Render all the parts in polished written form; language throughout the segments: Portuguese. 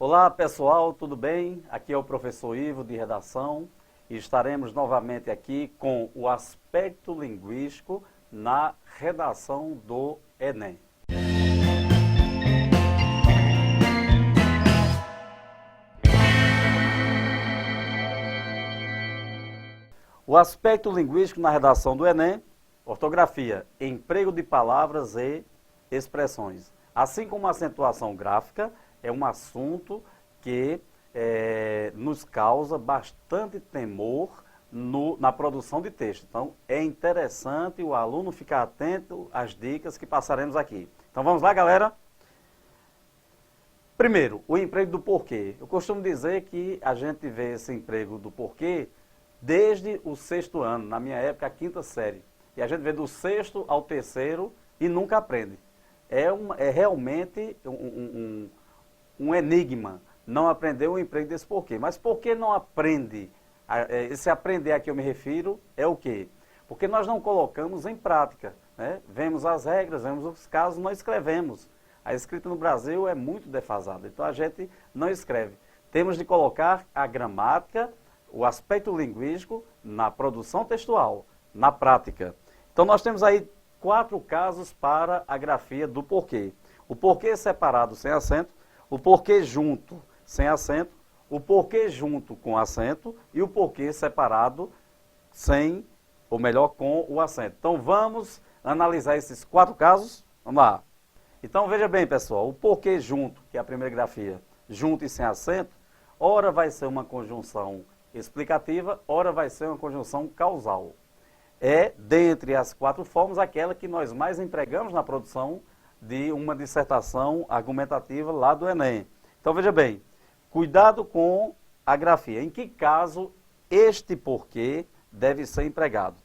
Olá pessoal, tudo bem? Aqui é o professor Ivo de Redação e estaremos novamente aqui com o aspecto linguístico na redação do Enem. O aspecto linguístico na redação do Enem, ortografia, emprego de palavras e expressões. Assim como a acentuação gráfica, é um assunto que nos causa bastante temor na produção de texto. Então, é interessante o aluno ficar atento às dicas que passaremos aqui. Então, vamos lá, galera? Primeiro, o emprego do porquê. Eu costumo dizer que a gente vê esse emprego do porquê desde o 6º ano, na minha época, a 5ª série. E a gente vê do 6º ao 3º e nunca aprende. É realmente um enigma não aprender o emprego desse porquê. Mas por que não aprende? Esse aprender a que eu me refiro é o quê? Porque nós não colocamos em prática, né? Vemos as regras, vemos os casos, não escrevemos. A escrita no Brasil é muito defasada, então a gente não escreve. Temos de colocar a gramática, o aspecto linguístico na produção textual, na prática. Então nós temos aí 4 casos para a grafia do porquê. O porquê separado sem acento, o porquê junto sem acento, o porquê junto com acento e o porquê separado sem, ou melhor, com o acento. Então vamos analisar esses 4 casos. Vamos lá. Então veja bem, pessoal, o porquê junto, que é a primeira grafia, junto e sem acento, ora vai ser uma conjunção explicativa, ora vai ser uma conjunção causal. É, dentre as 4 formas, aquela que nós mais empregamos na produção de uma dissertação argumentativa lá do Enem. Então veja bem, cuidado com a grafia. Em que caso este porquê deve ser empregado?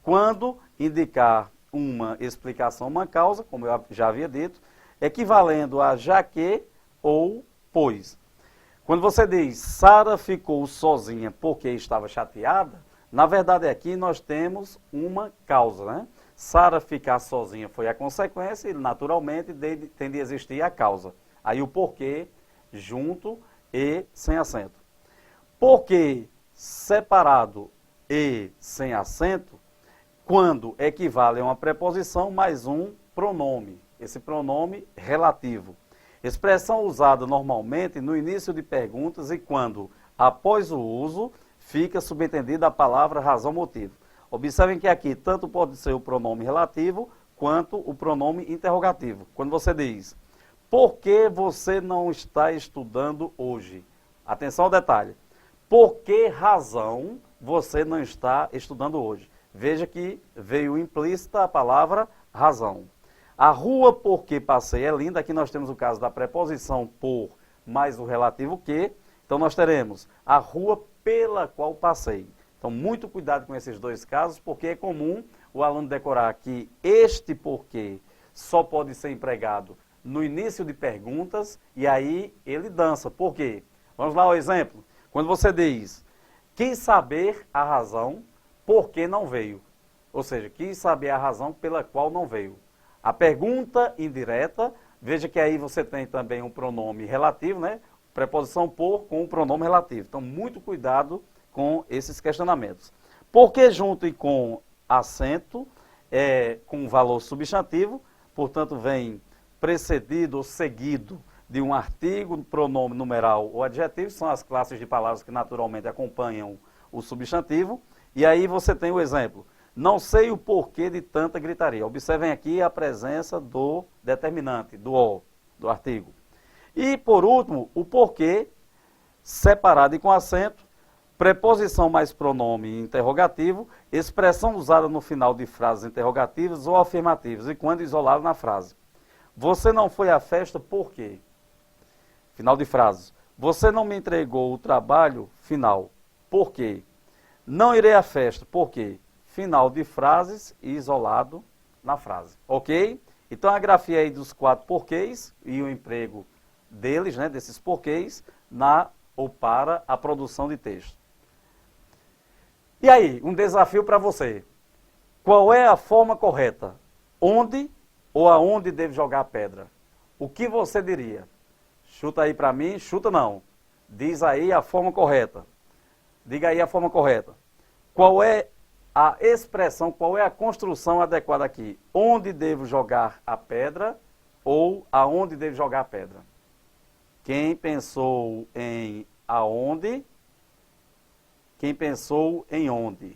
Quando indicar uma explicação, uma causa, como eu já havia dito, equivalendo a já que ou pois. Quando você diz Sara ficou sozinha porque estava chateada, na verdade aqui nós temos uma causa, né? Sara ficar sozinha foi a consequência e naturalmente tem de existir a causa. Aí o porquê junto e sem acento. Porquê separado e sem acento, quando equivale a uma preposição mais um pronome. Esse pronome relativo. Expressão usada normalmente no início de perguntas e quando, após o uso, fica subentendida a palavra razão motivo. Observem que aqui tanto pode ser o pronome relativo quanto o pronome interrogativo. Quando você diz, por que você não está estudando hoje? Atenção ao detalhe. Por que razão você não está estudando hoje? Veja que veio implícita a palavra razão. A rua por que passei é linda. Aqui nós temos o caso da preposição por mais o relativo que. Então nós teremos a rua pela qual passei. Então muito cuidado com esses 2 casos, porque é comum o aluno decorar que este porquê só pode ser empregado no início de perguntas e aí ele dança. Por quê? Vamos lá ao exemplo. Quando você diz, quis saber a razão por que não veio. Ou seja, quis saber a razão pela qual não veio. A pergunta indireta, veja que aí você tem também um pronome relativo, né? Preposição por com o pronome relativo. Então, muito cuidado com esses questionamentos. Por que junto e com acento, com valor substantivo, portanto, vem precedido ou seguido de um artigo, pronome numeral ou adjetivo, são as classes de palavras que naturalmente acompanham o substantivo. E aí você tem o exemplo. Não sei o porquê de tanta gritaria. Observem aqui a presença do determinante, do O, do artigo. E, por último, o porquê, separado e com acento, preposição mais pronome interrogativo, expressão usada no final de frases interrogativas ou afirmativas, e quando isolado na frase. Você não foi à festa por quê? Final de frase. Você não me entregou o trabalho? Final. Por quê? Não irei à festa. Por quê? Final de frases e isolado na frase. Ok? Então a grafia aí dos 4 porquês e o emprego deles, né, desses porquês, na ou para a produção de texto. E aí, um desafio para você. Qual é a forma correta? Onde ou aonde deve jogar a pedra? O que você diria? Chuta aí para mim, chuta não. Diz aí a forma correta. Diga aí a forma correta. Qual é a expressão, qual é a construção adequada aqui? Onde devo jogar a pedra ou aonde devo jogar a pedra? Quem pensou em aonde? Quem pensou em onde?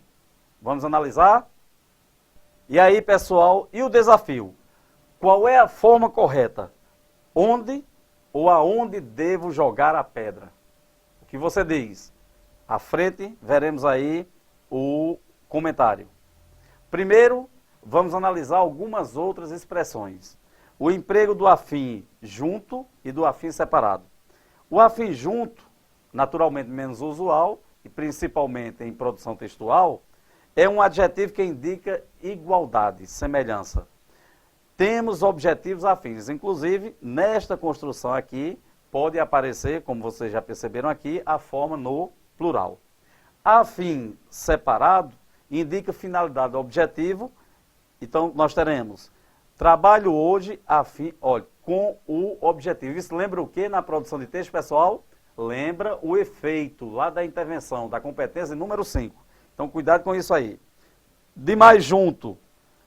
Vamos analisar? E aí, pessoal, e o desafio? Qual é a forma correta? Onde ou aonde devo jogar a pedra? O que você diz? À frente, veremos aí o comentário. Primeiro, vamos analisar algumas outras expressões. O emprego do afim junto e do afim separado. O afim junto, naturalmente menos usual, e principalmente em produção textual, é um adjetivo que indica igualdade, semelhança. Temos objetivos afins, inclusive, nesta construção aqui, pode aparecer, como vocês já perceberam aqui, a forma no plural. Afim separado indica finalidade objetivo, então nós teremos trabalho hoje afim, olha, com o objetivo. Isso lembra o que na produção de texto, pessoal? Lembra o efeito lá da intervenção, da competência número 5. Então, cuidado com isso aí. De mais junto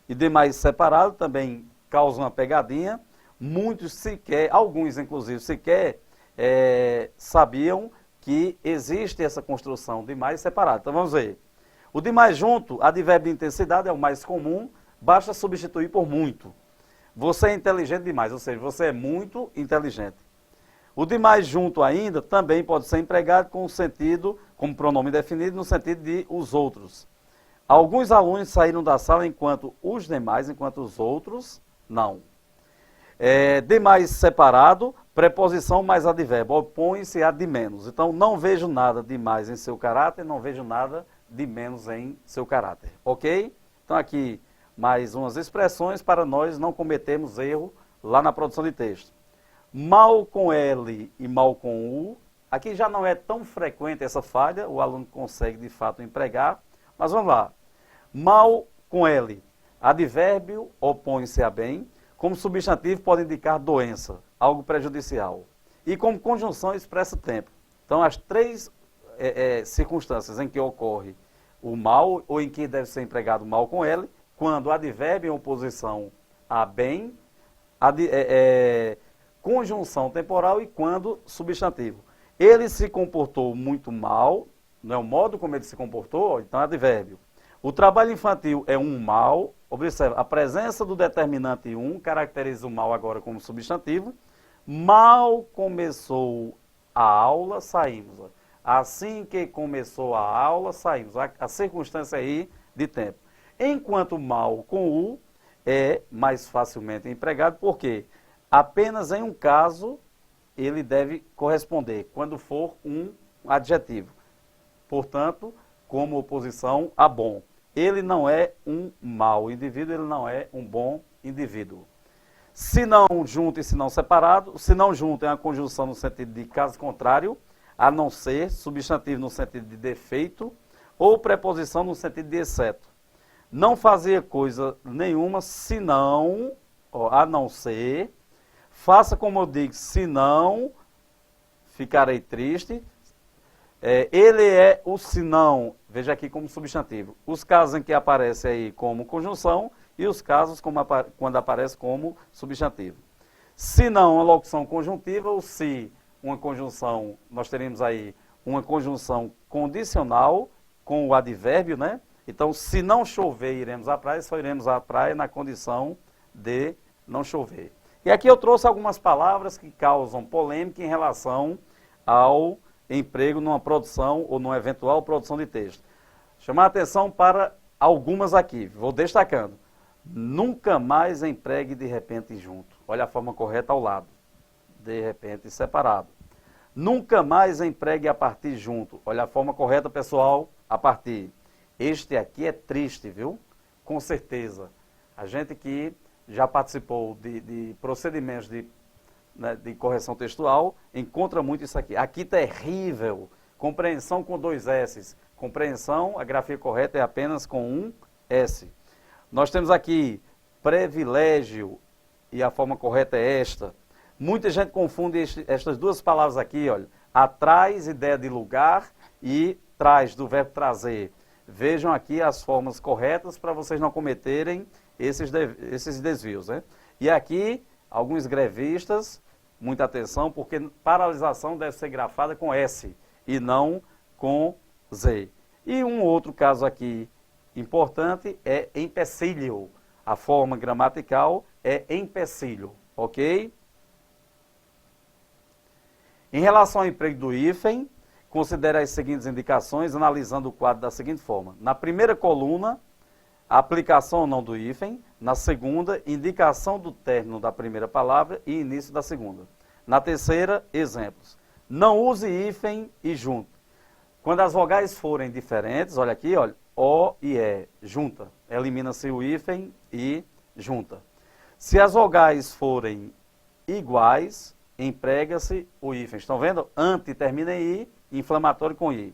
e de mais separado também causam uma pegadinha. Muitos sequer, alguns inclusive sequer, sabiam que existe essa construção de mais separado. Então, vamos ver. O de mais junto, advérbio de intensidade, é o mais comum, basta substituir por muito. Você é inteligente demais, ou seja, você é muito inteligente. O de mais junto ainda também pode ser empregado com o sentido, como pronome definido, no sentido de os outros. Alguns alunos saíram da sala enquanto os demais, enquanto os outros, não. De mais separado, preposição mais advérbio, opõe-se a de menos. Então, não vejo nada de mais em seu caráter, não vejo nada de menos em seu caráter. Ok? Então, aqui, mais umas expressões para nós não cometermos erro lá na produção de texto. Mal com L e mal com U. Aqui já não é tão frequente essa falha, o aluno consegue de fato empregar. Mas vamos lá. Mal com L. Advérbio opõe-se a bem. Como substantivo pode indicar doença, algo prejudicial. E como conjunção expressa tempo. Então as três circunstâncias em que ocorre o mal, ou em que deve ser empregado mal com L, quando advérbio em oposição a bem, conjunção temporal e quando substantivo. Ele se comportou muito mal, não é o modo como ele se comportou, então advérbio. O trabalho infantil é um mal, observa, a presença do determinante um caracteriza o mal agora como substantivo. Mal começou a aula, saímos. Assim que começou a aula, saímos. A circunstância aí de tempo. Enquanto mal com U é mais facilmente empregado, porque apenas em um caso ele deve corresponder, quando for um adjetivo. Portanto, como oposição a bom. Ele não é um mau indivíduo, ele não é um bom indivíduo. Se não junto e se não separado, se não junto é uma conjunção no sentido de caso contrário, a não ser, substantivo no sentido de defeito, ou preposição no sentido de exceto. Não fazia coisa nenhuma, senão, a não ser, faça como eu digo, senão, ficarei triste. Ele é o senão, veja aqui como substantivo. Os casos em que aparece aí como conjunção e os casos quando aparece como substantivo. Se não, a locução conjuntiva, ou se uma conjunção, nós teremos aí uma conjunção condicional com o advérbio, né? Então, se não chover, iremos à praia, só iremos à praia na condição de não chover. E aqui eu trouxe algumas palavras que causam polêmica em relação ao emprego numa produção ou numa eventual produção de texto. Chamar a atenção para algumas aqui, vou destacando. Nunca mais empregue de repente junto. Olha a forma correta ao lado. De repente separado. Nunca mais empregue a partir junto. Olha a forma correta, pessoal, a partir. Este aqui é triste, viu? Com certeza. A gente que já participou de procedimentos de correção textual, encontra muito isso aqui. Aqui terrível. Compreensão com 2 S. Compreensão, a grafia correta é apenas com um S. Nós temos aqui privilégio, e a forma correta é esta. Muita gente confunde estas duas palavras aqui, olha. Atrás, ideia de lugar, e traz, do verbo trazer. Vejam aqui as formas corretas para vocês não cometerem esses desvios, né? E aqui, alguns grevistas, muita atenção, porque paralisação deve ser grafada com S e não com Z. E um outro caso aqui importante é empecilho. A forma gramatical é empecilho, ok? Em relação ao emprego do hífen, considere as seguintes indicações, analisando o quadro da seguinte forma. Na primeira coluna, aplicação ou não do hífen. Na segunda, indicação do término da primeira palavra e início da segunda. Na terceira, exemplos. Não use hífen e junto. Quando as vogais forem diferentes, olha aqui, olha, O e E, junta. Elimina-se o hífen e junta. Se as vogais forem iguais, emprega-se o hífen. Estão vendo? Ante termina em I, inflamatório com I.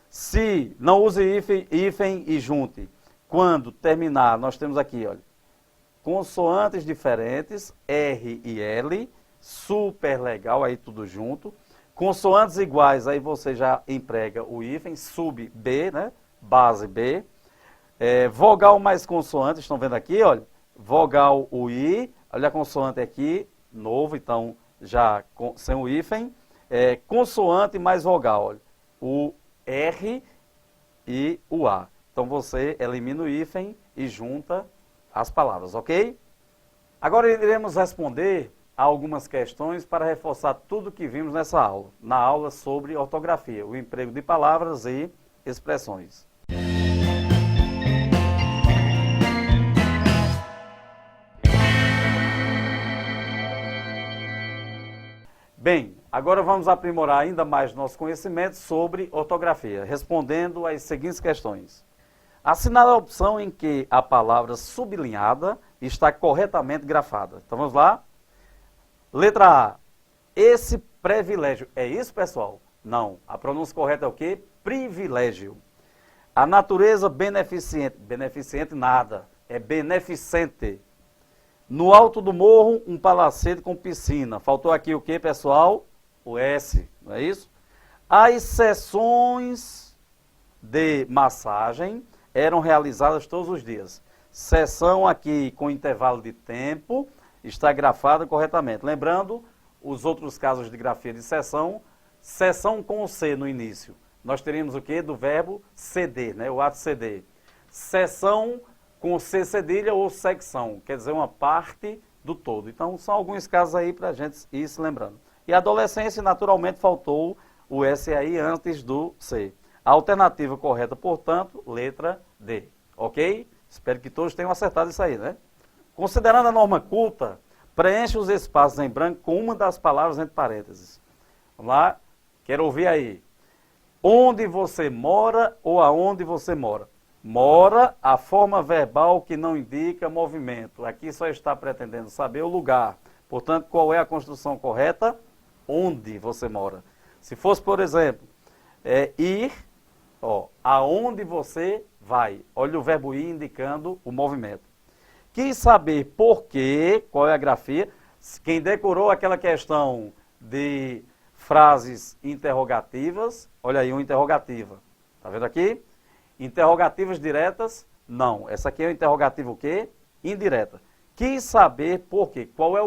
Se não use hífen e junte, quando terminar, nós temos aqui, olha, consoantes diferentes, R e L, super legal, aí tudo junto. Consoantes iguais, aí você já emprega o hífen, sub B, né? Base B. Vogal mais consoante, estão vendo aqui, olha, vogal o I, olha a consoante aqui, novo, então já sem o hífen. Consoante mais vogal, olha, o R e o A. Então você elimina o hífen e junta as palavras, ok? Agora iremos responder a algumas questões para reforçar tudo que vimos nessa aula, na aula sobre ortografia, o emprego de palavras e expressões. Bem, agora vamos aprimorar ainda mais nosso conhecimento sobre ortografia, respondendo às seguintes questões. Assinale a opção em que a palavra sublinhada está corretamente grafada. Então vamos lá? Letra A. Esse privilégio. É isso, pessoal? Não. A pronúncia correta é o quê? Privilégio. A natureza beneficente. Beneficente nada. É beneficente. No alto do morro, um palacete com piscina. Faltou aqui o quê, pessoal? O S. Não é isso? As sessões de massagem eram realizadas todos os dias. Sessão aqui com intervalo de tempo está grafada corretamente. Lembrando, os outros casos de grafia de sessão, sessão com o C no início. Nós teríamos o quê? Do verbo ceder, né? O ato ceder. Sessão com C cedilha ou secção, quer dizer, uma parte do todo. Então, são alguns casos aí para a gente ir se lembrando. E a adolescência, naturalmente, faltou o S aí antes do C. A alternativa correta, portanto, letra D. Ok? Espero que todos tenham acertado isso aí, né? Considerando a norma culta, preencha os espaços em branco com uma das palavras entre parênteses. Vamos lá? Quero ouvir aí. Onde você mora ou aonde você mora? Mora, a forma verbal que não indica movimento. Aqui só está pretendendo saber o lugar. Portanto, qual é a construção correta? Onde você mora. Se fosse, por exemplo, ir, ó, aonde você vai. Olha o verbo ir indicando o movimento. Quis saber por quê, qual é a grafia. Quem decorou aquela questão de frases interrogativas, olha aí, uma interrogativa. Tá vendo aqui? Interrogativas diretas, não. Essa aqui é o interrogativo o quê? Indireta. Quis saber por quê. Qual é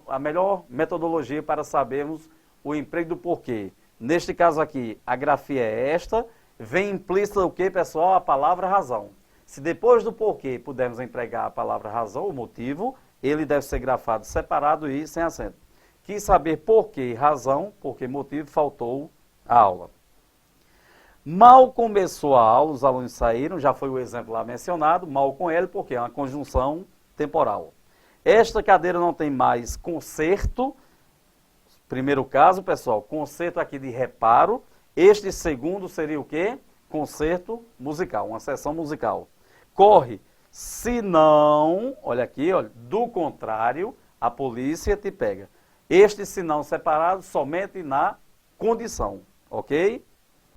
a melhor metodologia para sabermos o emprego do porquê? Neste caso aqui, a grafia é esta. Vem implícita o quê, pessoal? A palavra razão. Se depois do porquê pudermos empregar a palavra razão, o motivo, ele deve ser grafado separado e sem acento. Quis saber por que razão, por que motivo, faltou a aula. Mal começou a aula, os alunos saíram, já foi o exemplo lá mencionado, mal com ele, porque é uma conjunção temporal. Esta cadeira não tem mais concerto. Primeiro caso, pessoal, concerto aqui de reparo. Este segundo seria o quê? Concerto musical, uma sessão musical. Corre, se não, olha aqui, olha, do contrário, a polícia te pega. Este se não separado somente na condição, ok?